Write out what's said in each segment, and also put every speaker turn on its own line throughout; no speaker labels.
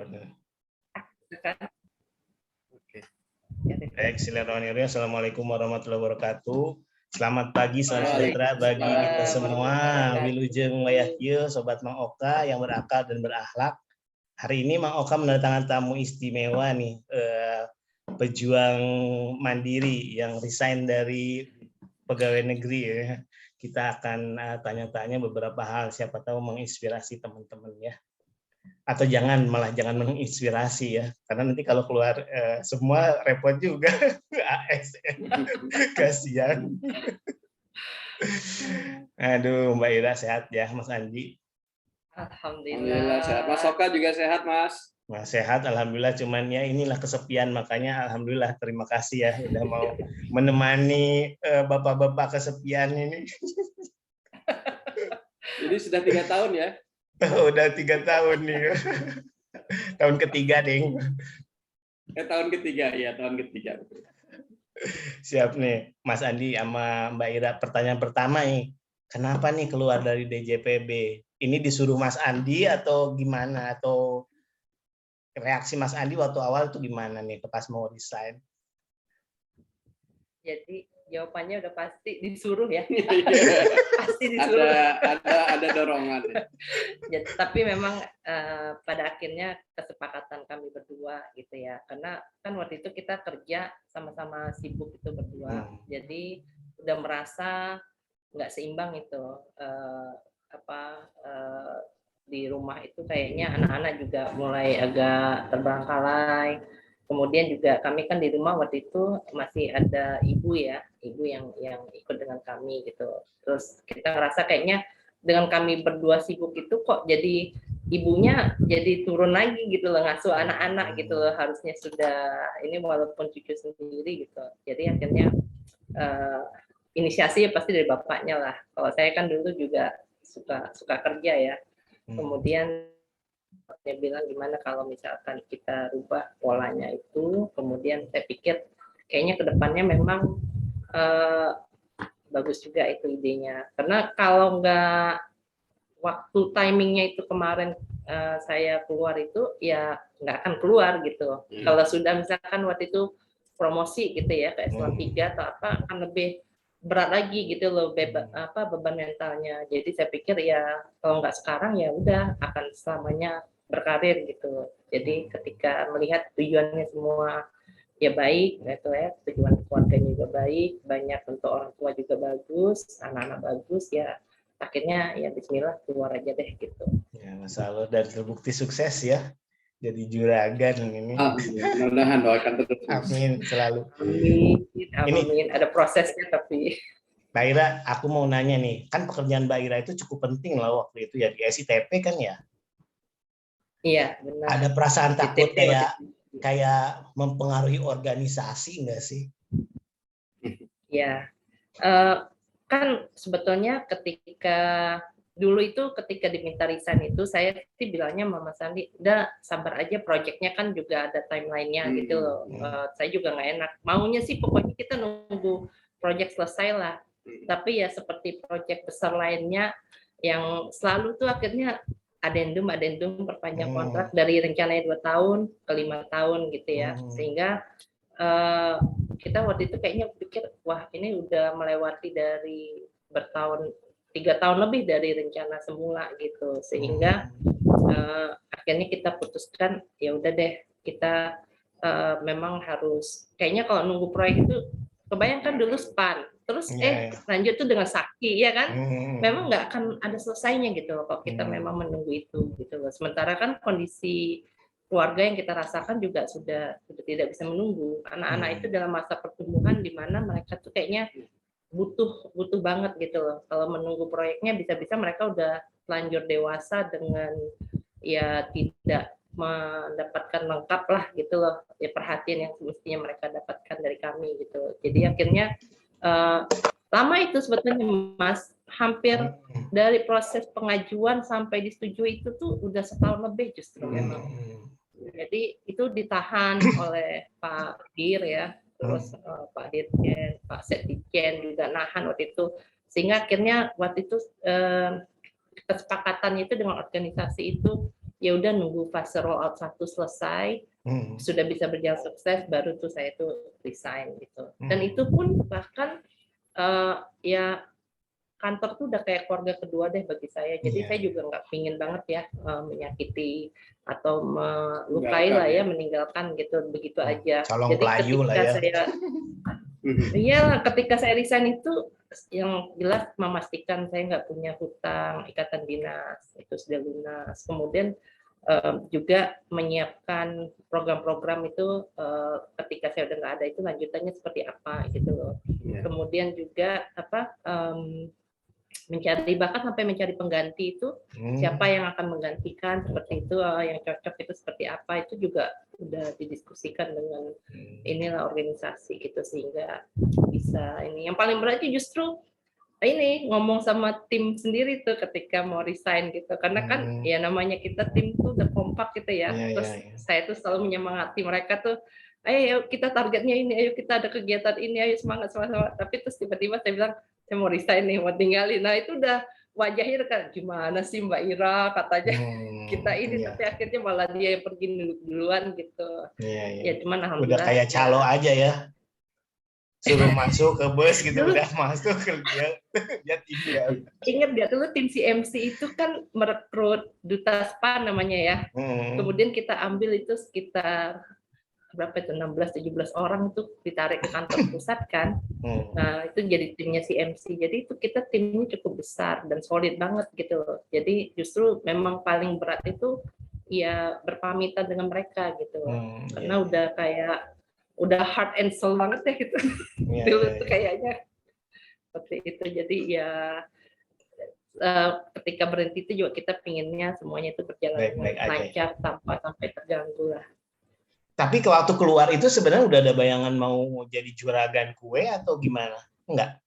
Oke. Baik, Bismillahirrahmanirrahim. Assalamualaikum warahmatullahi wabarakatuh. Selamat pagi, salam sejahtera bagi kita semua. Wilujeng wayahkieu, Sobat Mang Oka yang berakal dan berakhlak. Hari ini Mang Oka mendatangkan tamu istimewa nih, pejuang mandiri yang resign dari pegawai negeri ya. Kita akan tanya-tanya beberapa hal, siapa tahu menginspirasi teman-teman ya. Atau jangan menginspirasi ya, karena nanti kalau keluar semua repot juga. ASN kasihan. Aduh, Mbak Ira sehat ya, Mas Andi?
Alhamdulillah sehat. Mas Oka juga sehat, Mas?
Mas sehat, alhamdulillah. Cuman ya inilah kesepian, makanya alhamdulillah terima kasih ya udah mau menemani bapak-bapak kesepian ini.
Jadi sudah 3 tahun ya?
Udah 3 tahun nih. Tahun ketiga, Ding.
Tahun ketiga, ya tahun ketiga.
Siap nih, Mas Andi sama Mbak Ira. Pertanyaan pertama nih, kenapa nih keluar dari DJPB? Ini disuruh Mas Andi atau gimana? Atau reaksi Mas Andi waktu awal itu gimana nih pas mau resign?
Jadi jawabannya udah pasti disuruh ya. Pasti disuruh.
Ada dorongan.
Ya, tapi memang pada akhirnya kesepakatan kami berdua gitu ya. Karena kan waktu itu kita kerja sama-sama sibuk itu berdua. Jadi udah merasa nggak seimbang itu di rumah itu kayaknya anak-anak juga mulai agak terbengkalai. Kemudian juga kami kan di rumah waktu itu masih ada ibu yang ikut dengan kami gitu. Terus kita ngerasa kayaknya dengan kami berdua sibuk itu kok jadi ibunya jadi turun lagi gitu loh, ngasuh anak-anak gitu loh, harusnya sudah ini walaupun cucu sendiri gitu. Jadi akhirnya inisiasi ya pasti dari bapaknya lah. Kalau saya kan dulu juga suka kerja ya. Kemudian dia bilang gimana kalau misalkan kita rubah polanya itu, kemudian saya pikir kayaknya kedepannya memang bagus juga itu idenya, karena kalau nggak waktu timingnya itu kemarin saya keluar itu ya nggak akan keluar gitu. Kalau sudah misalkan waktu itu promosi gitu ya ke eselon 3 atau apa akan lebih berat lagi gitu loh beban mentalnya. Jadi saya pikir ya kalau nggak sekarang ya udah akan selamanya berkarir gitu. Jadi ketika melihat tujuannya semua ya baik gitu ya, tujuan keluarganya juga baik, banyak untuk orang tua juga bagus, anak-anak bagus ya, akhirnya ya bismillah keluar aja deh gitu.
Ya, Masya Allah, dan terbukti sukses ya jadi juragan ini.
Mudah-mudahan doakan terus.
Amin selalu.
Amin. Ini ada prosesnya tapi.
Mbak Ira, aku mau nanya nih, kan pekerjaan Mbak Ira itu cukup penting lah waktu itu ya di SITP kan ya?
Iya benar.
Ada perasaan takut kayak mempengaruhi organisasi nggak sih?
Ya, kan sebetulnya ketika dulu itu ketika diminta resign itu saya sih bilangnya Mama Sandi, udah sabar aja, proyeknya kan juga ada timelinenya gitu loh. Saya juga nggak enak. Maunya sih pokoknya kita nunggu proyek selesai lah. Tapi ya seperti proyek besar lainnya yang selalu tuh akhirnya adendum perpanjang kontrak dari rencananya 2 tahun ke 5 tahun gitu ya. Sehingga kita waktu itu kayaknya pikir wah ini udah melewati dari 3 tahun lebih dari rencana semula gitu, sehingga akhirnya kita putuskan ya udah deh kita memang harus kayaknya kalau nunggu proyek itu kebayangkan dulu SPAN terus lanjut tuh dengan Sakti ya kan, memang nggak akan ada selesainya gitu loh kalau kita memang menunggu itu gitu loh. Sementara kan kondisi keluarga yang kita rasakan juga sudah tidak bisa menunggu. Anak-anak itu dalam masa pertumbuhan di mana mereka tuh kayaknya butuh banget gitu loh. Kalau menunggu proyeknya bisa-bisa mereka udah lanjut dewasa dengan ya tidak mendapatkan lengkap lah gitu loh ya perhatian yang semestinya mereka dapatkan dari kami gitu. Jadi akhirnya lama itu sebetulnya Mas, hampir dari proses pengajuan sampai disetujui itu tuh udah setahun lebih justru memang. Jadi itu ditahan oleh Pak Dir ya, terus Pak Dirjen, Pak Sekjen juga nahan waktu itu, sehingga akhirnya waktu itu kesepakatannya itu dengan organisasi itu ya udah nunggu fase rollout 1 selesai, sudah bisa berjalan sukses, baru tuh saya tuh resign gitu. Dan itu pun bahkan ya kantor tuh udah kayak keluarga kedua deh bagi saya. Jadi saya juga nggak pingin banget ya menyakiti atau melukai lah ya, meninggalkan gitu begitu aja.
Calon
Jadi
pelayu lah ya.
Iya, ketika saya resign itu yang jelas memastikan saya nggak punya hutang ikatan dinas, itu sudah lunas. Kemudian juga menyiapkan program-program itu ketika saya udah nggak ada itu lanjutannya seperti apa gitu loh. Kemudian juga mencari bahkan sampai mencari pengganti itu siapa yang akan menggantikan seperti itu, yang cocok itu seperti apa, itu juga udah didiskusikan dengan inilah organisasi gitu sehingga bisa ini. Yang paling berat justru ini ngomong sama tim sendiri tuh ketika mau resign gitu, karena kan ya namanya kita tim tuh udah kompak gitu ya. Terus saya tuh selalu menyemangati mereka tuh, ayo kita targetnya ini, ayo kita ada kegiatan ini, ayo semangat. Tapi terus tiba-tiba saya bilang saya mau resign nih, mau tinggalin. Nah itu udah wajahnya kan gimana sih Mbak Ira katanya kita ini, tapi akhirnya malah dia yang pergi duluan gitu. Ya cuman alhamdulillah.
Udah kayak calo aja ya. Suruh masuk ke bus gitu, udah masuk kerja dia tinggal.
Ingat dia dulu tim CMC itu kan merekrut duta SPA namanya ya. Kemudian kita ambil itu sekitar berapa itu 16-17 orang itu ditarik ke kantor pusat kan. Nah, itu jadi timnya CMC. Jadi itu kita timnya cukup besar dan solid banget gitu. Jadi justru memang paling berat itu ya berpamitan dengan mereka gitu. Karena udah kayak udah heart and soul banget ya gitu. Dulu tuh kayaknya seperti itu. Jadi ya ketika berhenti itu juga kita pinginnya semuanya itu berjalan lancar tanpa sampai terganggu lah.
Tapi waktu keluar itu sebenarnya udah ada bayangan mau jadi juragan kue atau gimana? Enggak.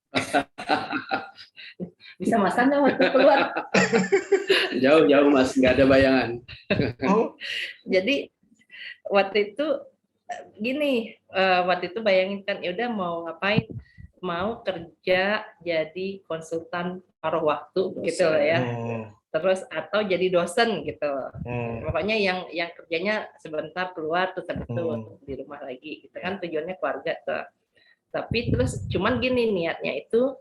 Bisa masak nggak waktu keluar?
Jauh Mas, nggak ada bayangan.
Jadi waktu itu gini, waktu itu bayangin kan, ya udah mau ngapain, mau kerja jadi konsultan paruh waktu gitu lah ya, terus atau jadi dosen gitu, pokoknya yang kerjanya sebentar keluar terus habis itu di rumah lagi gitu kan, tujuannya keluarga tuh. Tapi terus cuman gini niatnya itu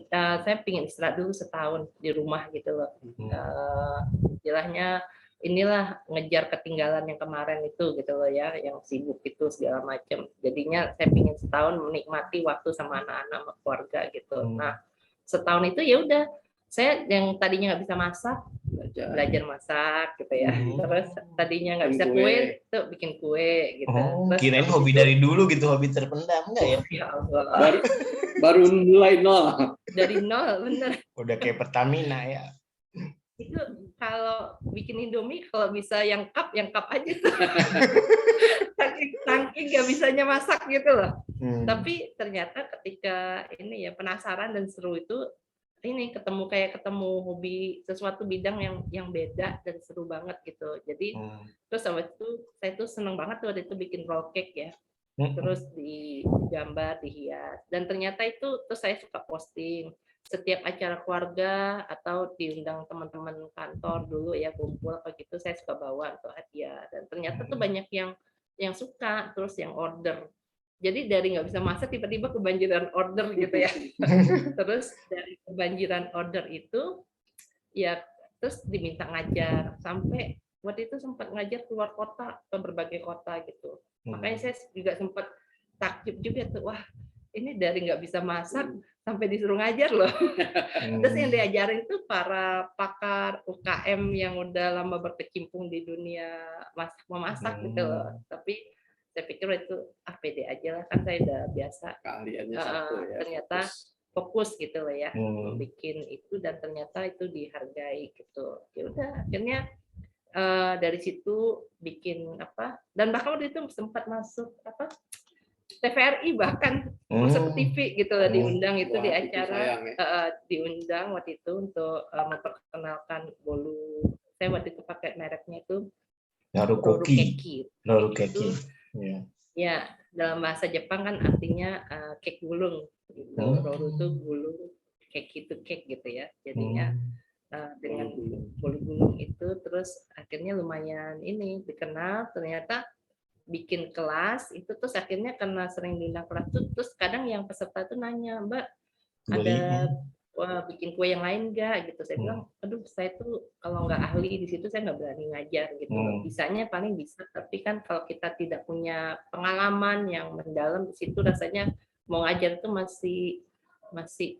saya pingin istirahat dulu setahun di rumah gitu loh, istilahnya inilah ngejar ketinggalan yang kemarin itu gitu loh ya, yang sibuk itu segala macam. Jadinya saya pingin setahun menikmati waktu sama anak-anak, sama keluarga gitu. Nah setahun itu ya udah saya yang tadinya nggak bisa masak belajar masak gitu ya. Terus tadinya nggak bisa kue itu bikin kue gitu.
Kirain hobi dari dulu gitu, hobi terpendam enggak ya?
Ya Allah.
Baru mulai nol.
Dari nol bener.
Udah kayak Pertamina ya.
Itu kalau bikin Indomie kalau bisa yang cup aja tuh. Saking nggak bisanya masak gitu loh. Tapi ternyata ketika ini ya penasaran dan seru itu, ini ketemu hobi sesuatu bidang yang beda dan seru banget gitu. Jadi terus waktu itu saya tuh seneng banget tuh waktu itu bikin roll cake ya. Terus digambar, dihias, dan ternyata itu terus saya suka posting setiap acara keluarga atau diundang teman-teman kantor dulu ya kumpul apa gitu, saya suka bawa untuk hadiah, dan ternyata tuh banyak yang suka, terus yang order. Jadi dari nggak bisa masak tiba-tiba kebanjiran order gitu ya. Terus dari kebanjiran order itu ya terus diminta ngajar, sampai waktu itu sempat ngajar keluar kota ke berbagai kota gitu. Makanya saya juga sempat takjub juga tuh, wah ini dari nggak bisa masak sampai disuruh ngajar loh. Terus yang diajarin tuh para pakar UKM yang udah lama berkecimpung di dunia memasak gitu loh. Tapi saya pikir itu pede aja lah, kan saya udah biasa.
Keahliannya satu ya.
Ternyata fokus gitu loh ya, bikin itu, dan ternyata itu dihargai gitu. Ya udah akhirnya dari situ bikin apa, dan bahkan waktu itu sempat masuk apa TVRI, bahkan masuk TV gitu lah, diundang itu di acara diundang waktu itu untuk memperkenalkan bolu. Saya waktu itu pakai mereknya itu Rorukeki. Ya, dalam bahasa Jepang kan artinya cake gulung gitu. Roru itu gulung, keki itu cake gitu ya. Jadinya dengan Bolu Gulung itu, terus akhirnya lumayan ini dikenal, ternyata bikin kelas itu, terus akhirnya karena sering diundang kelas tuh, terus kadang yang peserta tuh nanya, Mbak ada bikin kue yang lain nggak gitu. Saya bilang, aduh saya tuh kalau nggak ahli di situ saya nggak berani ngajar gitu loh. Bisanya paling bisa, tapi kan kalau kita tidak punya pengalaman yang mendalam di situ, rasanya mau ngajar tuh masih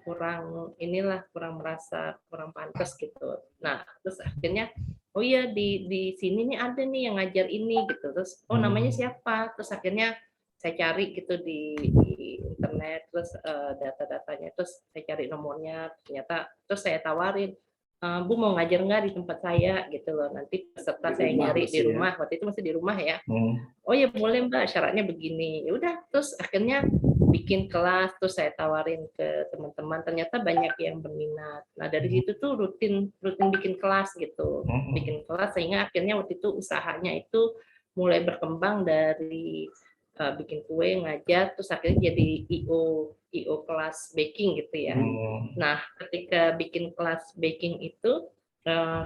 kurang merasa kurang pantas gitu. Nah terus akhirnya oh iya di sini nih ada nih yang ngajar ini gitu, terus oh namanya siapa, terus akhirnya saya cari gitu di internet, terus data-datanya, terus saya cari nomornya, ternyata terus saya tawarin, Bu mau ngajar nggak di tempat saya gitu loh, nanti peserta saya nyari di rumah, waktu itu masih di rumah ya. Oh ya boleh Mbak, syaratnya begini. Ya udah, terus akhirnya bikin kelas, terus saya tawarin ke teman-teman, ternyata banyak yang berminat. Nah dari situ tuh rutin bikin kelas gitu, bikin kelas, sehingga akhirnya waktu itu usahanya itu mulai berkembang dari bikin kue, ngajar, terus akhirnya jadi IO kelas baking gitu ya. Nah ketika bikin kelas baking itu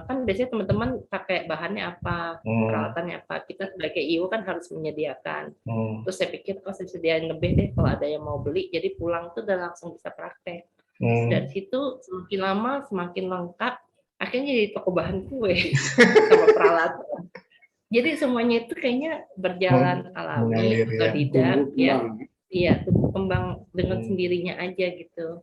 kan biasanya teman-teman pakai bahannya apa, peralatannya apa, kita sebagai IO kan harus menyediakan. Terus saya pikir saya sediain lebih deh kalau ada yang mau beli, jadi pulang tuh udah langsung bisa praktek. Dari situ semakin lama semakin lengkap, akhirnya jadi toko bahan kue sama peralatan. Jadi semuanya itu kayaknya berjalan alami, otodidak ya. Iya, tumbuh kembang dengan sendirinya aja gitu.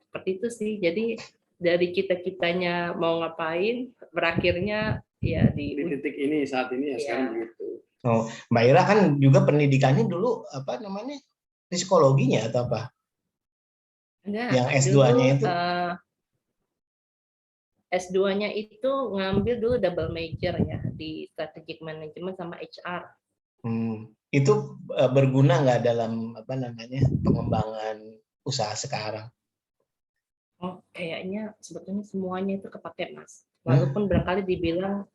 Seperti itu sih. Jadi dari cita-citanya mau ngapain, berakhirnya ya
di titik ini saat ini ya sekarang begitu.
Oh, Mbak Ira kan juga pendidikannya dulu apa namanya? Psikologinya atau apa?
Enggak,
yang S2-nya itu?
S2-nya itu ngambil dulu double major ya di strategic management sama HR.
Itu berguna nggak dalam apa namanya pengembangan usaha sekarang?
Oh, kayaknya sebetulnya semuanya itu kepake Mas. Walaupun barangkali dibilang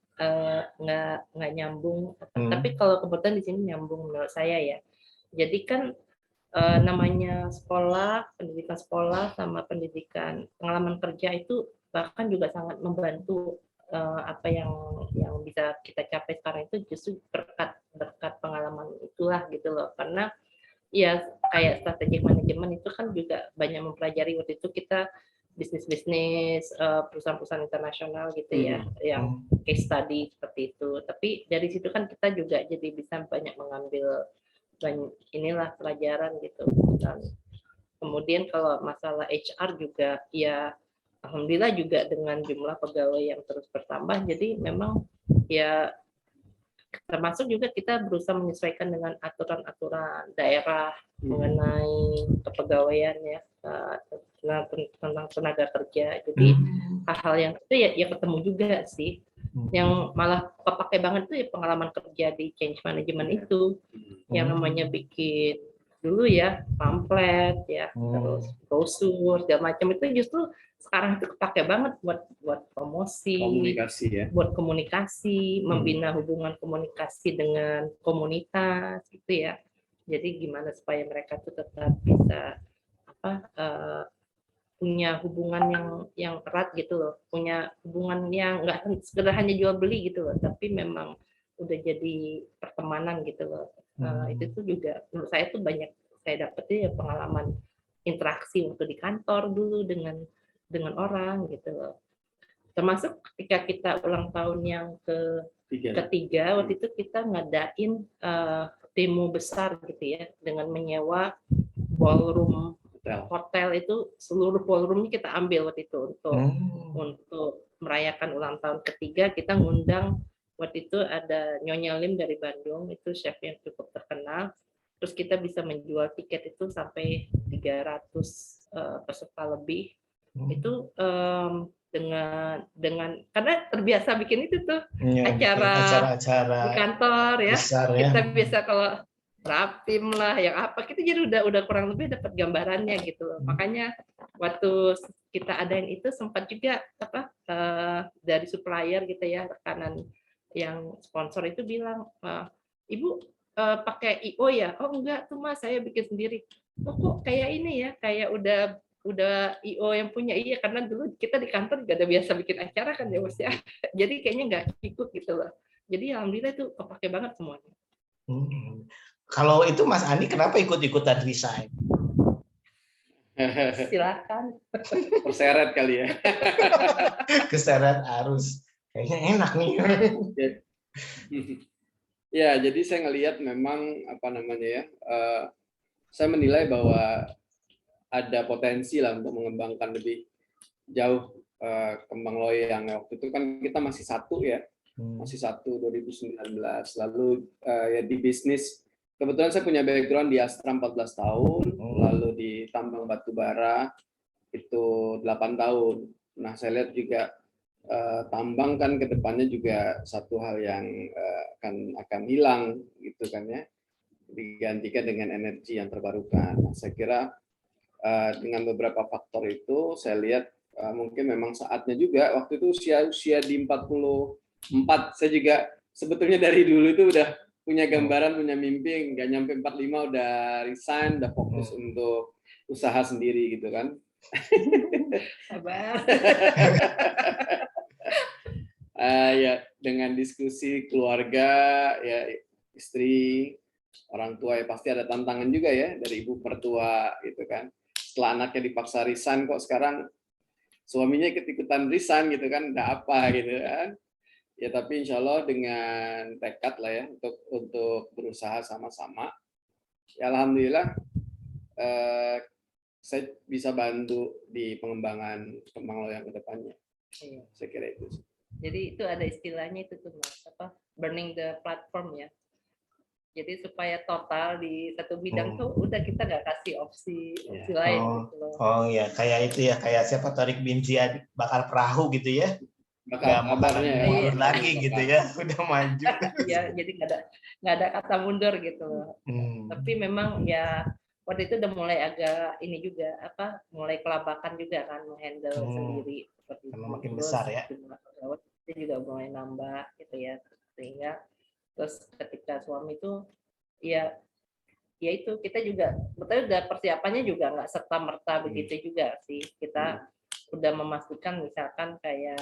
nggak nyambung, tapi kalau kebetulan di sini nyambung menurut saya ya. Jadi kan namanya sekolah, pendidikan sekolah sama pendidikan pengalaman kerja itu bahkan juga sangat membantu apa yang bisa kita capai sekarang itu justru berkat pengalaman itulah gitu loh. Karena ya kayak strategic management itu kan juga banyak mempelajari, waktu itu kita bisnis perusahaan-perusahaan internasional gitu ya, yang case study seperti itu. Tapi dari situ kan kita juga jadi bisa banyak mengambil inilah pelajaran gitu. Dan kemudian kalau masalah HR juga ya alhamdulillah juga dengan jumlah pegawai yang terus bertambah, jadi memang ya termasuk juga kita berusaha menyesuaikan dengan aturan-aturan daerah mengenai kepegawaian ya, tentang tenaga kerja. Jadi hal-hal yang itu ya ketemu juga sih. Yang malah kepake banget itu ya pengalaman kerja di change management itu, yang namanya bikin dulu ya pamflet ya, terus brosur segala macam, itu justru sekarang itu kepake banget buat promosi,
komunikasi ya,
buat komunikasi, membina hubungan komunikasi dengan komunitas gitu ya. Jadi gimana supaya mereka tuh tetap bisa punya hubungan yang erat gitu loh, punya hubungan yang nggak sekedar hanya jual beli gitu loh, tapi memang udah jadi pertemanan gitu loh. Itu tuh juga menurut saya tuh banyak saya dapetin ya pengalaman interaksi waktu di kantor dulu dengan orang gitu loh. Termasuk ketika kita ulang tahun yang ketiga, waktu itu kita ngadain demo besar gitu ya, dengan menyewa ballroom hotel itu, seluruh ballroomnya kita ambil waktu itu untuk merayakan ulang tahun ketiga. Kita ngundang waktu itu ada Nyonya Lim dari Bandung, itu chef yang cukup terkenal. Terus kita bisa menjual tiket itu sampai 300 peserta lebih. Itu dengan karena terbiasa bikin itu tuh acara di kantor ya, kita biasa kalau rapim lah yang apa, kita jadi udah kurang lebih dapat gambarannya gitu loh. Makanya waktu kita adain itu sempat juga dari supplier gitu ya, rekanan yang sponsor itu bilang, Ibu pakai IO ya? Oh enggak tuh Mas, saya bikin sendiri. Oh kok kayak ini ya, kayak udah udah IO yang punya, iya karena dulu kita di kantor gak ada biasa bikin acara kan ya Mas ya. Jadi kayaknya nggak ikut gitu loh. Jadi alhamdulillah itu kepake banget semuanya.
Kalau itu Mas Andi kenapa ikut-ikutan resign?
Silakan.
Terseret kali ya.
Keseret arus. Kayaknya enak nih.
Ya, jadi saya ngelihat memang apa namanya ya, saya menilai bahwa ada potensi lah untuk mengembangkan lebih jauh kembang loyang. Waktu itu kan kita masih satu ya, masih satu 2019. Lalu ya di bisnis, kebetulan saya punya background di Astra 14 tahun, lalu di tambang batu bara itu 8 tahun. Nah, saya lihat juga tambang kan ke depannya juga satu hal yang akan hilang gitu kan ya, digantikan dengan energi yang terbarukan. Nah, saya kira dengan beberapa faktor itu saya lihat mungkin memang saatnya juga. Waktu itu usia di 44, saya juga sebetulnya dari dulu itu udah punya gambaran, punya mimpi, nggak nyampe 45 udah resign, udah fokus untuk usaha sendiri gitu kan.
Sabar.
Ya dengan diskusi keluarga, ya istri, orang tua ya pasti ada tantangan juga ya dari ibu mertua gitu kan. Setelah anaknya dipaksa resign, kok sekarang suaminya ikut-ikutan resign gitu kan, nggak apa gitu kan. Ya tapi insya Allah dengan tekad lah ya untuk berusaha sama-sama. Ya alhamdulillah saya bisa bantu di pengembangan kembang loyang ke depannya.
Iya.
Saya kira itu.
Jadi itu ada istilahnya itu tuh Mas, burning the platform ya. Jadi supaya total di satu bidang tuh udah kita nggak kasih opsi lain gitu loh.
Oh ya, kayak itu ya, kayak siapa Tariq Binzi bakal perahu gitu ya. Nggak bakalan mundur lagi gitu ya, udah maju.
Ya, jadi nggak ada kata mundur gitu loh. Tapi memang ya waktu itu udah mulai agak ini juga mulai kelabakan juga kan menghandle sendiri seperti
itu. Makin besar ya.
Itu juga mulai nambah gitu ya, sehingga terus ketika suami itu ya itu kita juga betul udah persiapannya juga nggak serta merta begitu juga sih. Kita udah memastikan misalkan kayak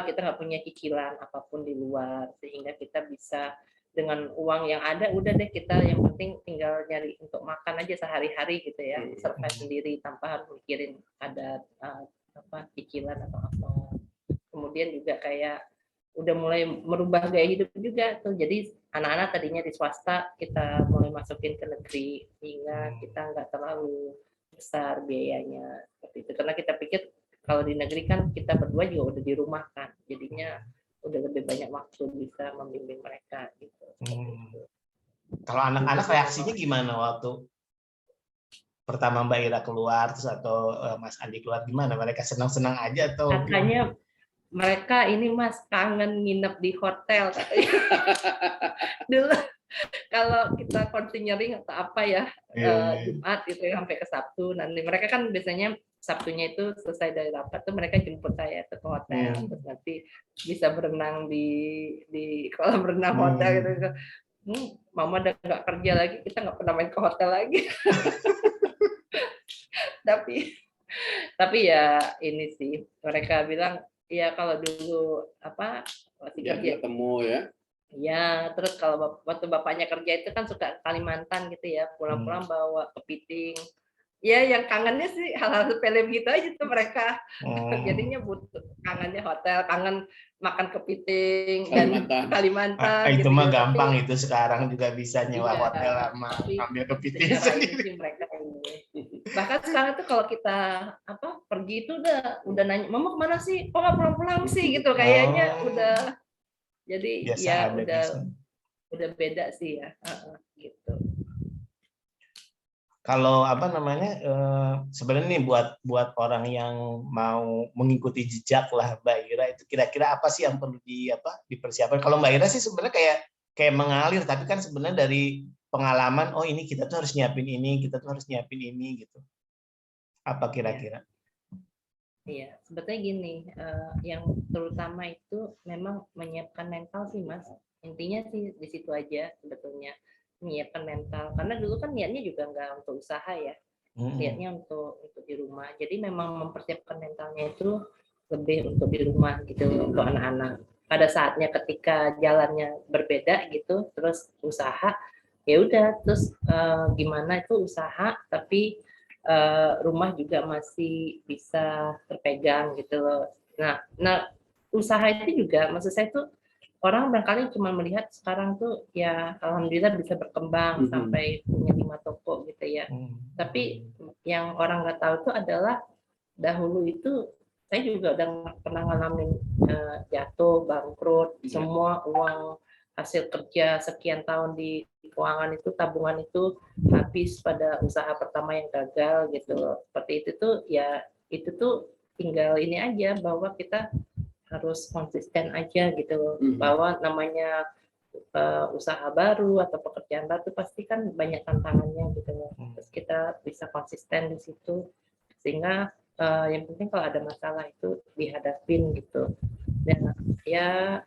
kita nggak punya cicilan apapun di luar, sehingga kita bisa dengan uang yang ada udah deh kita yang penting tinggal nyari untuk makan aja sehari-hari gitu ya, survive sendiri tanpa harus mikirin ada cicilan atau apa. Kemudian juga kayak udah mulai merubah gaya hidup juga tuh. Jadi anak-anak tadinya di swasta kita mulai masukin ke negeri sehingga kita nggak terlalu besar biayanya seperti itu. Karena kita pikir kalau di negeri kan kita berdua juga udah di rumah kan, jadinya udah lebih banyak waktu bisa membimbing mereka gitu.
Kalau anak-anak reaksinya gimana waktu pertama Mbak Ira keluar terus atau Mas Andi keluar, gimana? Mereka senang-senang aja atau
katanya mereka ini Mas kangen nginep di hotel katanya. Dulu kalau kita konseling atau apa ya Jumat itu sampai ke Sabtu, nanti mereka kan biasanya Sabtunya itu selesai dari rapat tuh mereka jemput saya ke hotel, terus nanti bisa berenang di kolam renang hotel gitu. Mama udah nggak kerja lagi, kita nggak pernah main ke hotel lagi. tapi ya ini sih mereka bilang ya kalau dulu masih kerja
ketemu ya.
Ya, terus kalau waktu bapaknya kerja itu kan suka Kalimantan gitu ya, pulang-pulang bawa kepiting. Ya, yang kangennya sih hal-hal sepele gitu aja tuh mereka. Jadinya butuh kangennya hotel, kangen makan kepiting dan Kalimantan.
Itu mah gampang itu sekarang juga bisa nyewa hotel sama ambil kepiting sendiri.
Mereka ini. Bahkan sekarang tuh kalau kita pergi itu udah nanya, "Mama kemana sih? Kok nggak pulang-pulang sih?" gitu kayaknya udah. Jadi biasa ya udah beda sih ya gitu.
Kalau sebenarnya nih buat orang yang mau mengikuti jejak lah Mbak Ira, itu kira-kira apa sih yang perlu dipersiapkan? Kalau Mbak Ira sih sebenarnya kayak mengalir, tapi kan sebenarnya dari pengalaman, oh ini kita tuh harus nyiapin ini, kita tuh harus nyiapin ini gitu. Apa kira-kira?
Iya, sebetulnya gini, yang terutama itu memang menyiapkan mental sih Mas. Intinya sih di situ aja sebetulnya, menyiapkan mental. Karena dulu kan niatnya juga nggak untuk usaha ya. lihatnya untuk di rumah. Jadi memang mempersiapkan mentalnya itu lebih untuk di rumah gitu untuk anak-anak. Pada saatnya ketika jalannya berbeda gitu, terus usaha, ya udah terus gimana itu usaha tapi rumah juga masih bisa terpegang gitu loh. Nah usaha itu juga maksud saya tuh orang barangkali cuma melihat sekarang tuh ya alhamdulillah bisa berkembang sampai punya 5 toko gitu ya. Tapi yang orang nggak tahu tuh adalah dahulu itu saya juga udah pernah ngalamin jatuh, bangkrut, semua uang hasil kerja sekian tahun di keuangan itu, tabungan itu habis pada usaha pertama yang gagal gitu loh. Seperti itu tuh ya itu tuh tinggal ini aja bahwa kita harus konsisten aja gitu loh. Bahwa namanya usaha baru atau pekerjaan baru pasti kan banyak tantangannya gitu loh. Terus kita bisa konsisten di situ sehingga yang penting kalau ada masalah itu dihadapin gitu. Dan ya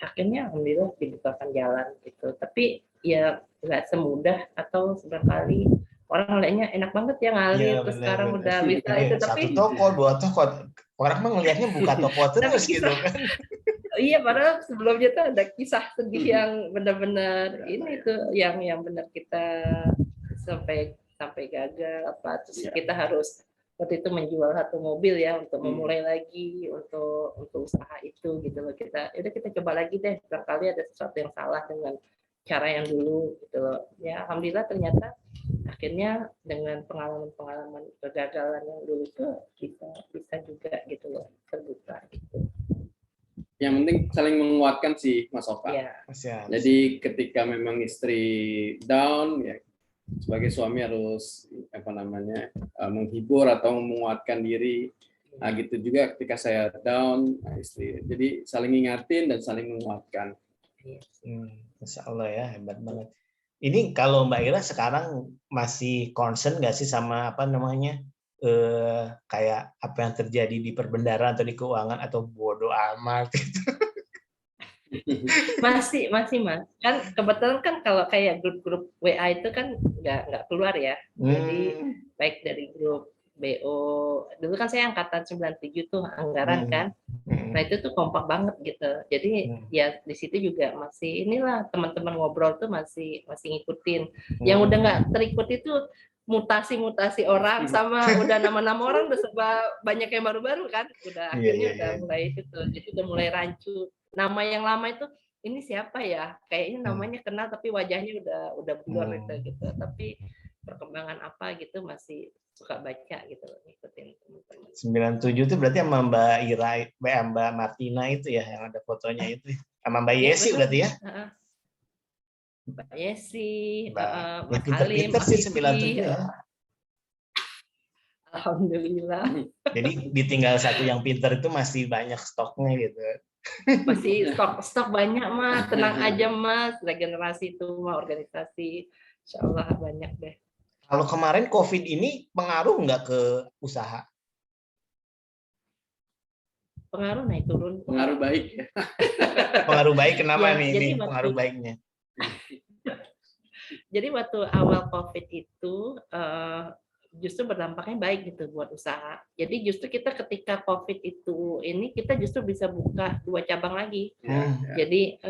akhirnya alhamdulillah dibukakan jalan gitu. Tapi ya nggak semudah atau seberkali orang lihatnya enak banget ya ngalir terus sekarang udah bisa itu tapi
1 toko 2 toko orang mah ngelihatnya buka toko terus gitu kan.
Iya, padahal sebelumnya tuh ada kisah sedih yang benar-benar ini tuh yang benar kita sampai gagal apa terus kita harus waktu itu menjual 1 mobil ya untuk memulai lagi untuk usaha itu gitu loh. Kita udah kita coba lagi deh, barangkali ada sesuatu yang salah dengan cara yang dulu gitu loh. Ya alhamdulillah ternyata akhirnya dengan pengalaman kegagalan yang dulu itu bisa juga gitu loh terbuka gitu.
Yang penting saling menguatkan sih Mas Oka.
Ya.
Jadi ketika memang istri down ya sebagai suami harus menghibur atau menguatkan diri. Nah, gitu juga ketika saya down, istri. Jadi saling ingatin dan saling menguatkan.
Masya Allah ya, hebat banget. Ini kalau Mbak Ira sekarang masih concern nggak sih sama kayak apa yang terjadi di perbendaharaan atau di keuangan atau bodoh amat gitu?
Masih Mas. Kan kebetulan kan kalau kayak grup-grup WA itu kan nggak keluar ya. Jadi baik dari grup BO, dulu kan saya angkatan 97 tuh anggaran kan. Nah itu tuh kompak banget gitu. Jadi ya di situ juga masih inilah teman-teman ngobrol tuh masih ngikutin. Yang udah nggak terikut itu mutasi orang sama udah nama-nama orang udah serba banyak yang baru-baru kan. Udah akhirnya udah mulai itu tuh. Jadi udah mulai rancu. Nama yang lama itu ini siapa ya? Kayaknya namanya kenal tapi wajahnya udah blur gitu. Tapi perkembangan apa gitu masih suka baca gitu ngikutin teman-teman.
97 itu berarti sama Mbak Ira, Mbak Martina itu ya yang ada fotonya itu. Sama Mbak Yesi ya, berarti ya?
Mbak Yesi,
Mas Alim, sih 97 ya.
Alhamdulillah.
Jadi ditinggal 1 yang pintar itu masih banyak stoknya gitu.
Masih stok banyak Mas, tenang aja Mas, regenerasi itu mah organisasi, insya Allah banyak deh.
Kalau kemarin COVID ini pengaruh nggak ke usaha?
Pengaruh naik turun.
Pengaruh baik ya.
Pengaruh baik kenapa
ya,
nih ini pengaruh baiknya?
Jadi waktu awal COVID itu justru berdampaknya baik gitu buat usaha. Jadi justru kita ketika COVID itu kita justru bisa buka 2 cabang lagi. Jadi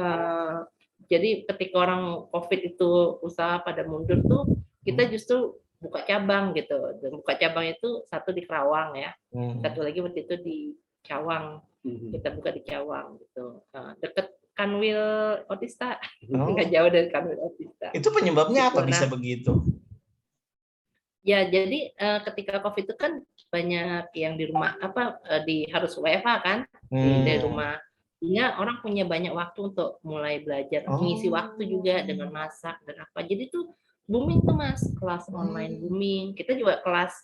ketika orang COVID itu usaha pada mundur tuh kita justru buka cabang gitu. Dan buka cabang itu 1 di Kerawang ya. 1 lagi waktu itu di Cawang. Kita buka di Cawang gitu. Deket Kanwil Otista. Nggak jauh dari Kanwil Otista.
Itu penyebabnya apa bisa begitu?
Ya, jadi ketika COVID itu kan banyak yang di rumah harus WFH kan dari rumah. Sehingga orang punya banyak waktu untuk mulai belajar, mengisi waktu juga dengan masak dan apa. Jadi tuh booming tuh Mas, kelas online booming. Kita juga kelas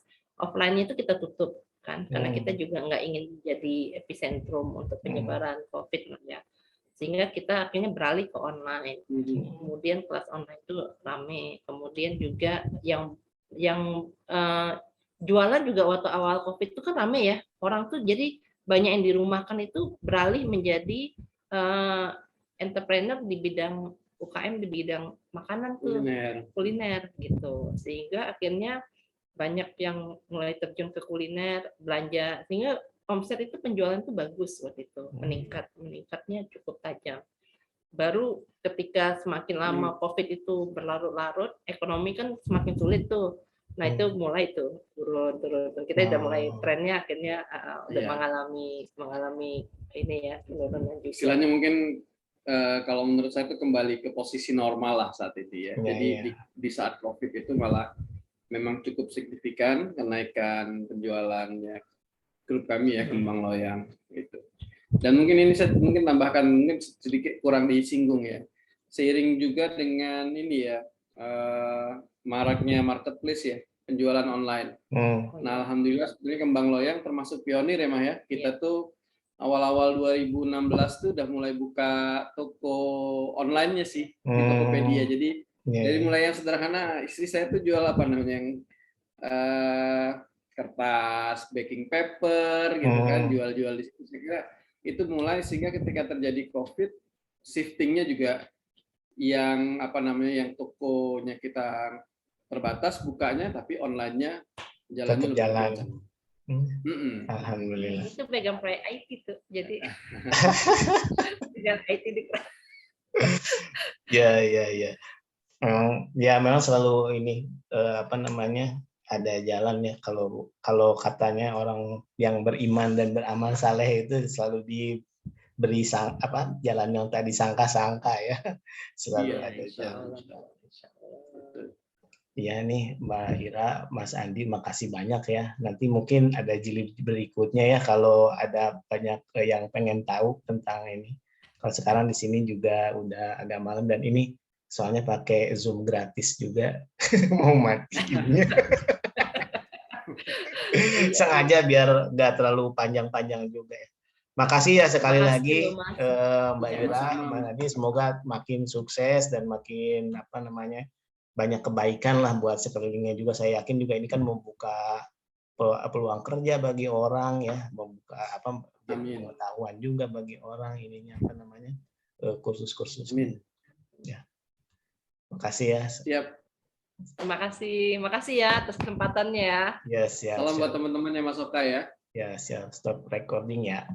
offline-nya itu kita tutup kan, karena kita juga nggak ingin jadi epicentrum untuk penyebaran COVID ya. Sehingga kita akhirnya beralih ke online. Kemudian kelas online itu rame. Kemudian juga yang jualan juga waktu awal COVID itu kan rame ya. Orang tuh jadi banyak yang dirumahkan itu beralih menjadi entrepreneur di bidang UKM di bidang makanan tuh kuliner gitu. Sehingga akhirnya banyak yang mulai terjun ke kuliner, belanja, sehingga omset itu penjualan itu bagus waktu itu, meningkatnya cukup tajam. Baru ketika semakin lama COVID itu berlarut-larut, ekonomi kan semakin sulit tuh. Nah itu mulai tuh turun. Kita udah mulai trennya akhirnya udah mengalami ini ya penurunan juga.
Istilahnya mungkin kalau menurut saya itu kembali ke posisi normal lah saat itu ya. Jadi di saat COVID itu malah memang cukup signifikan kenaikan penjualannya grup kami ya, Kembang Loyang gitu. Dan mungkin ini saya mungkin tambahkan mungkin sedikit kurang disinggung ya. Seiring juga dengan ini ya maraknya marketplace ya, penjualan online. Nah, alhamdulillah sebenarnya Kembang Loyang termasuk pionir ya Mah ya. Kita tuh awal-awal 2016 tuh udah mulai buka toko online-nya sih di Tokopedia. Jadi dari mulai yang sederhana, istri saya tuh jual apa namanya yang kertas baking paper gitu kan, jual-jual di situ. Saya kira itu mulai sehingga ketika terjadi COVID, shiftingnya juga yang apa namanya yang tokonya kita terbatas bukanya, tapi online-nya jalannya lebih
jalan.
Alhamdulillah. Itu pegang proyek IT tuh, jadi pegang IT di.
Ya. Ya memang selalu ini apa namanya ada jalan ya, kalau katanya orang yang beriman dan beramal saleh itu selalu diberi jalan yang tadi sangka-sangka ya, selalu ada jalan. Ya nih Mbak Ira, Mas Andi, makasih banyak ya. Nanti mungkin ada jilid berikutnya ya kalau ada banyak yang pengen tahu tentang ini. Kalau sekarang di sini juga udah agak malam dan ini soalnya pakai Zoom gratis juga. Mau matiin. Sengaja biar nggak terlalu panjang-panjang juga ya. Makasih ya sekali lagi Mbak Ira, Mbak Andi, semoga makin sukses dan makin apa namanya banyak kebaikan lah buat sekelilingnya juga. Saya yakin juga ini kan membuka peluang kerja bagi orang ya, membuka pengetahuan juga bagi orang ininya apa namanya kursus-kursus. Ya. Makasih ya.
Siap.
Makasih ya atas kesempatannya ya.
Ya, siap.
Salam buat teman-temannya Mas Oka ya.
Ya, siap. Stop recording ya.